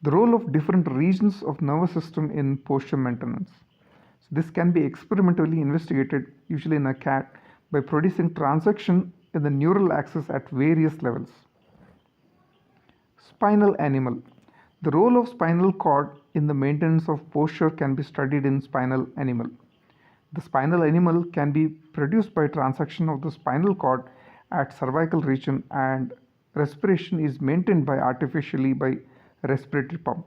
The role of different regions of nervous system in posture maintenance. So this can be experimentally investigated, usually in a cat, by producing transaction in the neural axis at various levels. Spinal animal. The role of spinal cord in the maintenance of posture can be studied in spinal animal. The spinal animal can be produced by transaction of the spinal cord at cervical region, and respiration is maintained by artificially by respiratory pump.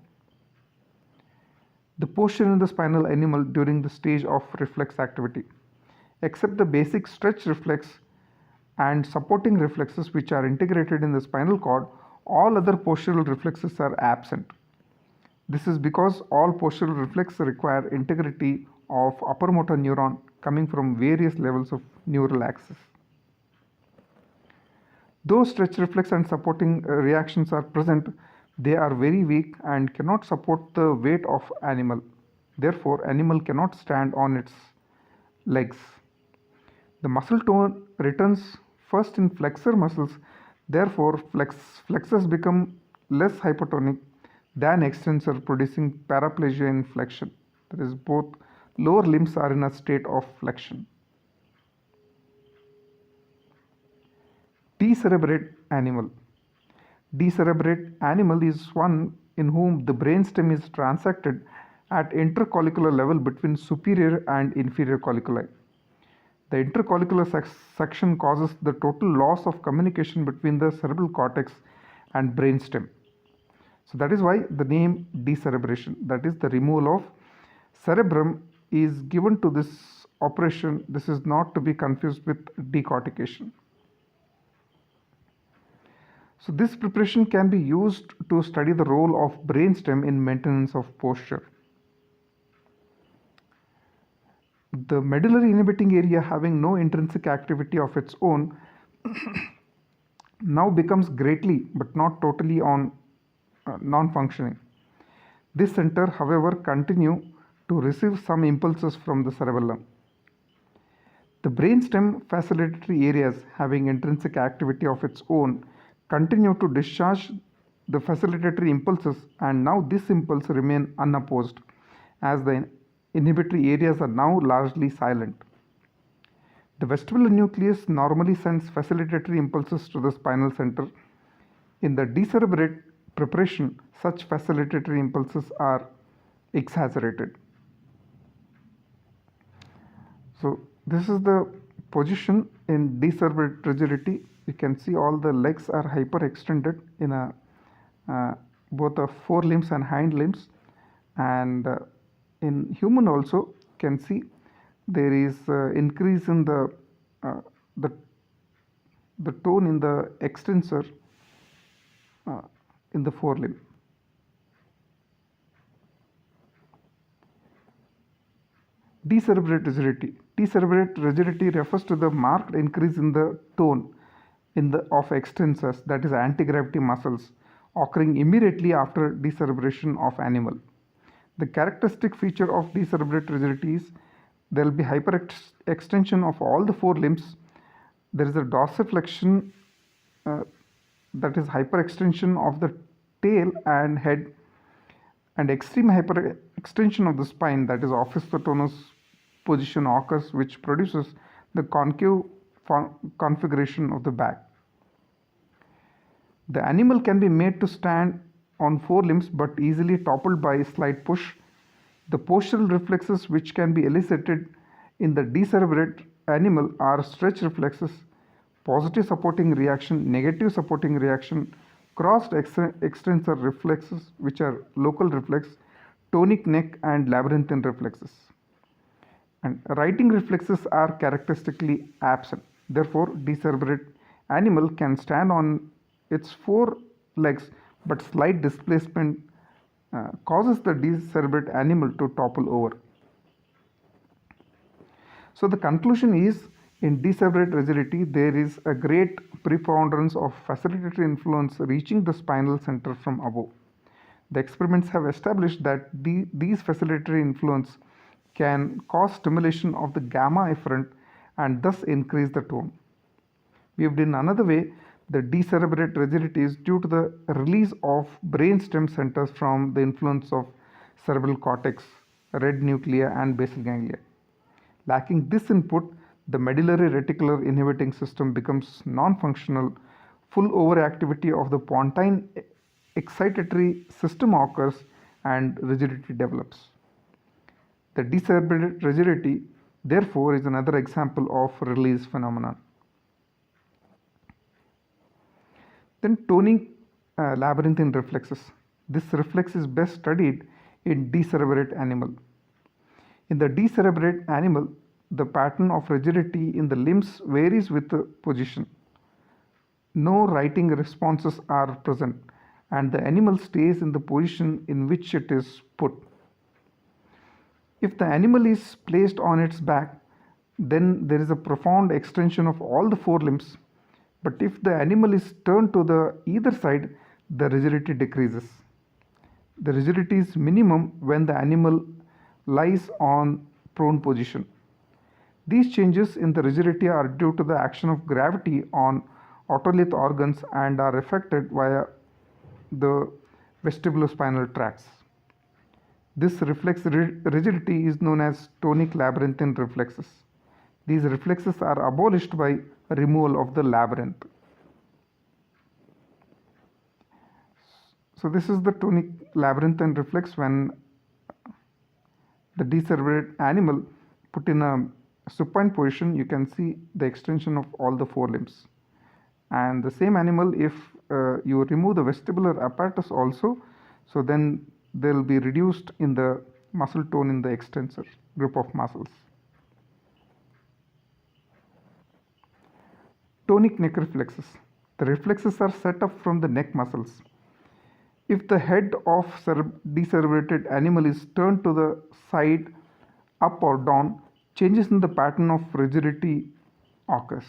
The posture in the spinal animal during the stage of reflex activity. Except the basic stretch reflex and supporting reflexes which are integrated in the spinal cord, all other postural reflexes are absent. This is because all postural reflexes require integrity of upper motor neuron coming from various levels of neural axis. Though stretch reflex and supporting reactions are present, they are very weak and cannot support the weight of animal. Therefore, animal cannot stand on its legs. The muscle tone returns first in flexor muscles, therefore flexors become less hypotonic than extensor, producing paraplegia in flexion. That is, both lower limbs are in a state of flexion. Decerebrate animal. Decerebrate animal is one in whom the brainstem is transacted at intercollicular level between superior and inferior colliculi. The intercollicular section causes the total loss of communication between the cerebral cortex and brainstem. So that is why the name decerebration, that is the removal of cerebrum, is given to this operation. This is not to be confused with decortication. So this preparation can be used to study the role of brainstem in maintenance of posture. The medullary inhibiting area, having no intrinsic activity of its own, now becomes greatly but not totally non-functioning. This center, however, continue to receive some impulses from the cerebellum. The brainstem facilitatory areas having intrinsic activity of its own continue to discharge the facilitatory impulses, and now this impulse remain unopposed as the inhibitory areas are now largely silent. The vestibular nucleus normally sends facilitatory impulses to the spinal center. In the decerebrate preparation, such facilitatory impulses are exaggerated. So this is the position in decerebrate rigidity. You can see all the legs are hyperextended in both the forelimbs and hind limbs, and in human also can see there is increase in the tone in the extensor in the forelimb. Decerebrate rigidity. Decerebrate rigidity refers to the marked increase in the tone of extensors, that is anti-gravity muscles, occurring immediately after decerebration of animal. The characteristic feature of decerebrate rigidity is there will be hyperextension of all the four limbs. There is a dorsiflexion, that is hyperextension of the tail and head, and extreme hyperextension of the spine, that is opisthotonous position occurs, which produces the concave configuration of the back. The animal can be made to stand on four limbs but easily toppled by a slight push. The postural reflexes which can be elicited in the decerebrate animal are stretch reflexes, positive supporting reaction, negative supporting reaction, crossed extensor reflexes which are local reflex, tonic neck and labyrinthine reflexes. And writing reflexes are characteristically absent. Therefore, decerebrate animal can stand on its four legs, but slight displacement causes the decerebrate animal to topple over. So the conclusion is, in decerebrate rigidity, there is a great preponderance of facilitatory influence reaching the spinal center from above. The experiments have established that these facilitatory influence can cause stimulation of the gamma efferent and thus increase the tone. Viewed in another way, The decerebrate rigidity is due to the release of brainstem centers from the influence of cerebral cortex, red nuclei, and basal ganglia. Lacking this input, the medullary reticular inhibiting system becomes non-functional, full overactivity of the pontine excitatory system occurs, and rigidity develops. The decerebrate rigidity, therefore, is another example of release phenomenon. Then toning labyrinthine reflexes. This reflex is best studied in decerebrate animal. In the decerebrate animal, the pattern of rigidity in the limbs varies with the position. No writing responses are present, and the animal stays in the position in which it is put. If the animal is placed on its back, then there is a profound extension of all the four limbs. But if the animal is turned to the either side, the rigidity decreases. The rigidity is minimum when the animal lies on prone position. These changes in the rigidity are due to the action of gravity on otolith organs and are affected via the vestibulospinal tracts. This reflex rigidity is known as tonic labyrinthine reflexes. These reflexes are abolished by removal of the labyrinth. So this is the tonic labyrinthine reflex when the decerebrate animal put in a supine position. You can see the extension of all the four limbs. And the same animal, if you remove the vestibular apparatus also, so then they will be reduced in the muscle tone in the extensor group of muscles. Tonic neck reflexes. The reflexes are set up from the neck muscles. If the head of decerebrated animal is turned to the side, up or down, changes in the pattern of rigidity occurs.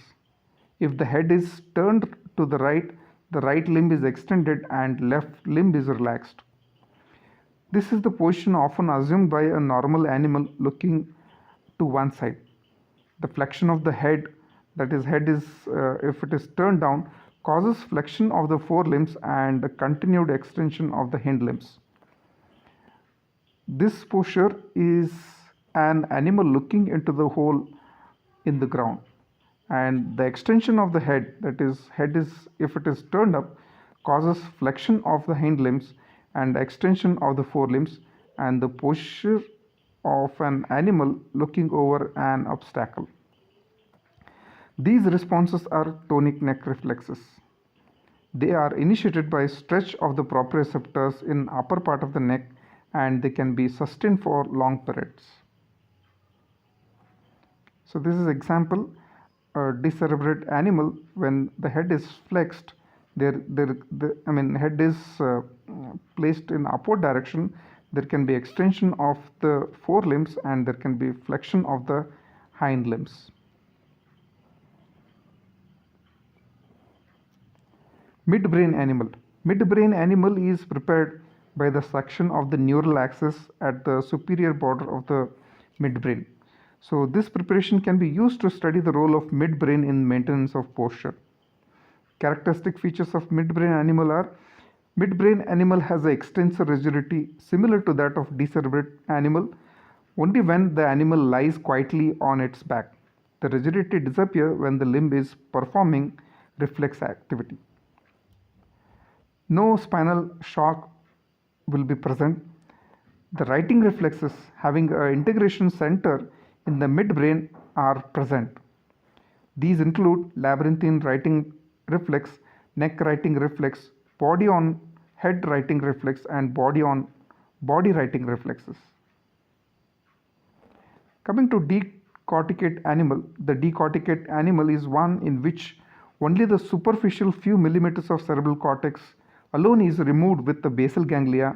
If the head is turned to the right limb is extended and left limb is relaxed. This is the position often assumed by a normal animal looking to one side. The flexion of the head, that is, if it is turned down, causes flexion of the forelimbs and continued extension of the hind limbs. This posture is an animal looking into the hole in the ground, and the extension of the head, that is, if it is turned up, causes flexion of the hind limbs and extension of the forelimbs, and the posture of an animal looking over an obstacle. These responses are tonic neck reflexes. They are initiated by stretch of the proprioceptors in upper part of the neck, and they can be sustained for long periods. So this is example, a decerebrate animal, when the head is flexed, head is placed in upward direction, there can be extension of the forelimbs and there can be flexion of the hind limbs. Midbrain animal. Midbrain animal is prepared by the suction of the neural axis at the superior border of the midbrain. So this preparation can be used to study the role of midbrain in maintenance of posture. Characteristic features of midbrain animal are: midbrain animal has an extensor rigidity similar to that of decerebrate animal only when the animal lies quietly on its back. The rigidity disappears when the limb is performing reflex activity. No spinal shock will be present. The writing reflexes having an integration center in the midbrain are present. These include labyrinthine writing reflex, neck writing reflex, body on head writing reflex, and body on body writing reflexes. Coming to decorticate animal, the decorticate animal is one in which only the superficial few millimeters of cerebral cortex alone is removed with the basal ganglia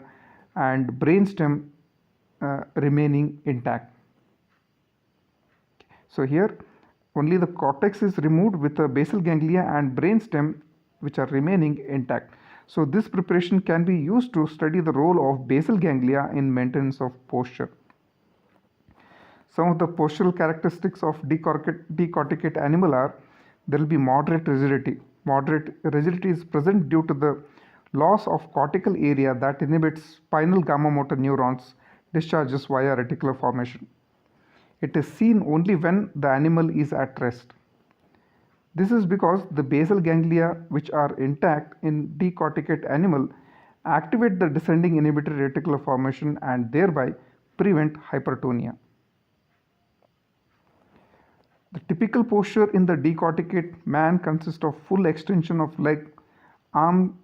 and brainstem remaining intact. So here only the cortex is removed with the basal ganglia and brainstem which are remaining intact. So this preparation can be used to study the role of basal ganglia in maintenance of posture. Some of the postural characteristics of decorticate animal are: there will be moderate rigidity. Moderate rigidity is present due to the loss of cortical area that inhibits spinal gamma motor neurons discharges via reticular formation. It is seen only when the animal is at rest. This is because the basal ganglia, which are intact in decorticate animal, activate the descending inhibitory reticular formation and thereby prevent hypertonia. The typical posture in the decorticate man consists of full extension of leg, arm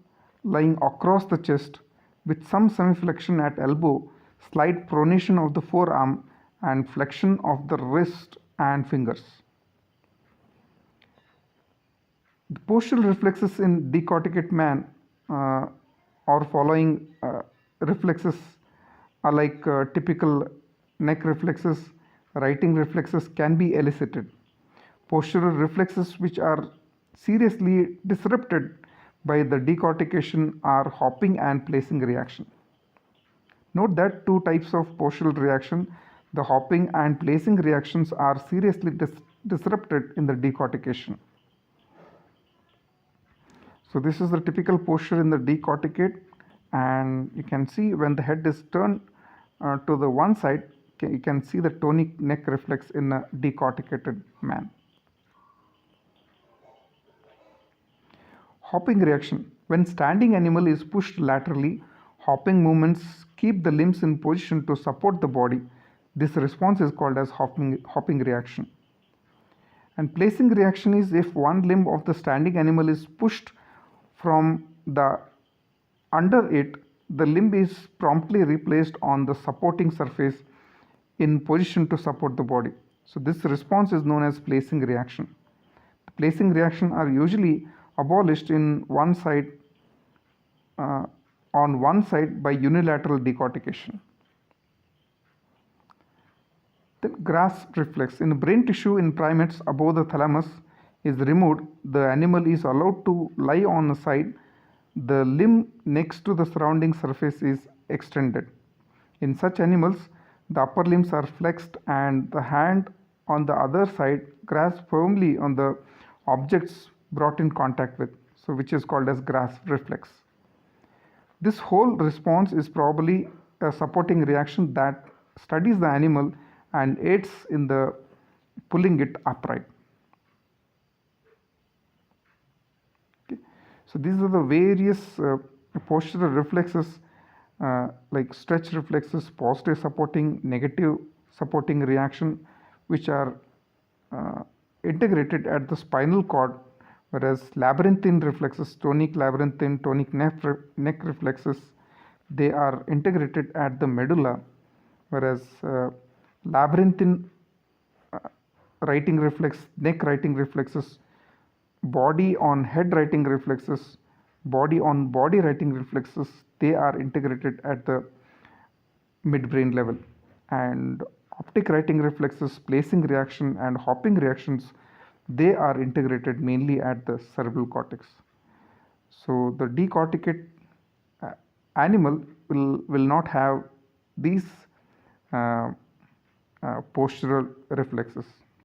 lying across the chest with some semiflexion at elbow, slight pronation of the forearm and flexion of the wrist and fingers. The postural reflexes in decorticate man or following reflexes are like typical neck reflexes, writing reflexes can be elicited. Postural reflexes which are seriously disrupted by the decortication are hopping and placing reaction. Note that two types of postural reaction, the hopping and placing reactions, are seriously disrupted in the decortication. So this is the typical posture in the decorticate, and you can see when the head is turned to the one side, you can see the tonic neck reflex in a decorticated man. Hopping reaction. When standing animal is pushed laterally, hopping movements keep the limbs in position to support the body. This response is called as hopping reaction. And placing reaction is if one limb of the standing animal is pushed from the under it, the limb is promptly replaced on the supporting surface in position to support the body. So this response is known as placing reaction. The placing reaction are usually abolished in one side on one side by unilateral decortication. Then grasp reflex. In brain tissue in primates above the thalamus is removed, the animal is allowed to lie on a side. The limb next to the surrounding surface is extended. In such animals, the upper limbs are flexed and the hand on the other side grasps firmly on the objects brought in contact with, so which is called as grasp reflex. This whole response is probably a supporting reaction that studies the animal and aids in the pulling it upright. Okay. So these are the various postural reflexes like stretch reflexes, positive supporting, negative supporting reaction, which are integrated at the spinal cord, whereas labyrinthine reflexes, tonic labyrinthine, tonic neck reflexes, they are integrated at the medulla, whereas labyrinthine writing reflex, neck writing reflexes, body on head writing reflexes, body on body writing reflexes, they are integrated at the midbrain level. And optic writing reflexes, placing reaction and hopping reactions, they are integrated mainly at the cerebral cortex. So the decorticate animal will not have these postural reflexes.